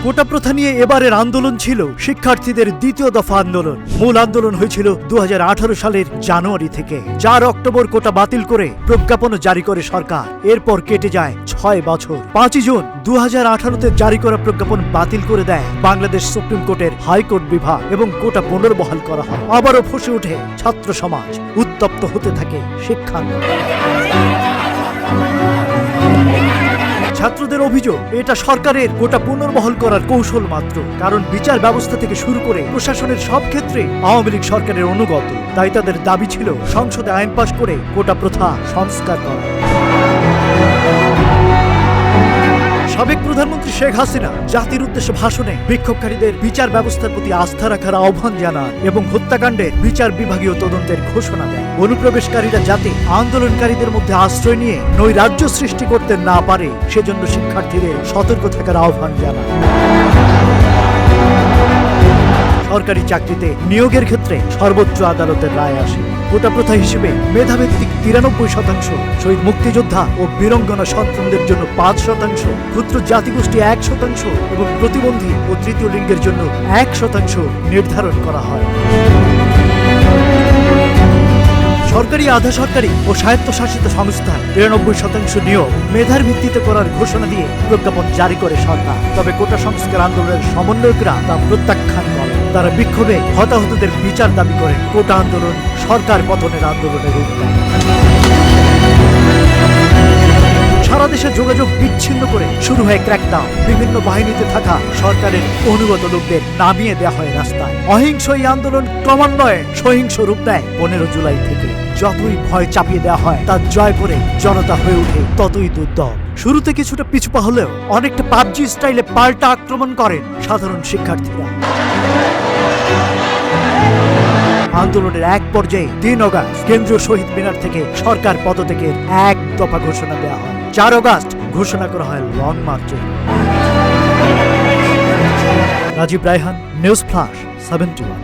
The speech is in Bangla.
কোটা প্রথা নিয়ে এবারের আন্দোলন ছিল শিক্ষার্থীদের দ্বিতীয় দফা আন্দোলন। মূল আন্দোলন হয়েছিল 2018 সালের জানুয়ারি থেকে। 4 অক্টোবর কোটা বাতিল করে প্রজ্ঞাপন জারি করে সরকার। এরপর কেটে যায় 6 বছর। 5 জুন 2018-তে জারি করা প্রজ্ঞাপন বাতিল করে দেয় বাংলাদেশ সুপ্রিম কোর্টের হাইকোর্ট বিভাগ এবং কোটা পুনর্বহাল করা হয়। আবারও ফুঁসে ওঠে ছাত্র সমাজ, উত্তপ্ত হতে থাকে শিক্ষা। ছাত্রদের অভিযোগ, এটা সরকারের কোটা পুনর্বহাল করার কৌশল মাত্র। কারণ বিচার ব্যবস্থা থেকে শুরু করে প্রশাসনের সব ক্ষেত্রে আওয়ামী লীগ সরকারের অনুগত। তাই তাদের দাবি ছিল সংসদে আইন পাশ করে কোটা প্রথা সংস্কার করা। সাবেক প্রধানমন্ত্রী শেখ হাসিনা জাতির উদ্দেশ্যে ভাষণে বিক্ষোভকারীদের বিচার ব্যবস্থার প্রতি আস্থা রাখার আহ্বান জানান এবং হত্যাকাণ্ডের বিচার বিভাগীয় তদন্তের ঘোষণা দেন। অনুপ্রবেশকারীরা যাতে আন্দোলনকারীদের মধ্যে আশ্রয় নিয়ে নৈরাজ্য সৃষ্টি করতে না পারে সেজন্য শিক্ষার্থীদের সতর্ক থাকার আহ্বান জানান। সরকারি চাকরিতে নিয়োগের ক্ষেত্রে সর্বোচ্চ আদালতের রায় আসে। কোটা প্রথা হিসেবে মেধাভিত্তিক 93%, শহীদ মুক্তিযোদ্ধা ও বীরঙ্গনা সন্তানদের জন্য 5%, ক্ষুদ্র জাতিগোষ্ঠী 1% এবং প্রতিবন্ধী ও তৃতীয় লিঙ্গের জন্য 1% নির্ধারণ করা হয়। সরকারি, আধা সরকারি ও স্বায়ত্তশাসিত সংস্থা 93% নিয়োগ মেধার ভিত্তিতে করার ঘোষণা দিয়ে প্রজ্ঞাপন জারি করে সরকার। তবে কোটা সংস্কার আন্দোলনের সমন্বয়করা তা প্রত্যাখ্যান করে। তারা বিক্ষোভে হতাহতদের বিচার দাবি করে। কোটা আন্দোলন সরকার পতনের আন্দোলনের রূপ নেয়। সারা দেশে যোগাযোগ বিচ্ছিন্ন করে শুরু হয় ক্র্যাকডাউন। বিভিন্ন বাহিনীতে থাকা সরকারের অনুগত লোকদের নামিয়ে দেওয়া হয় রাস্তায়। অহিংস এই আন্দোলন ক্রমান্বয়ে সহিংস রূপ নেয় 15 জুলাই থেকে। যতই ভয় চাপিয়ে দেওয়া হয় তা জয় করে জনতা হয়ে ওঠে ততই দুর্দম। শুরুতে কিছুটা পিছুপা হলেও অনেকটা পাবজি স্টাইলে পাল্টা আক্রমণ করেন সাধারণ শিক্ষার্থীরা। আন্দোলনের এক পর্যায়ে 3 আগস্ট কেন্দ্রীয় শহীদ মিনার থেকে সরকার পদত্যাগের এক দফা ঘোষণা দেওয়া হয়। 4 আগস্ট ঘোষণা করা হয় লং মার্চে। Rajib Raihan, news flash, 71।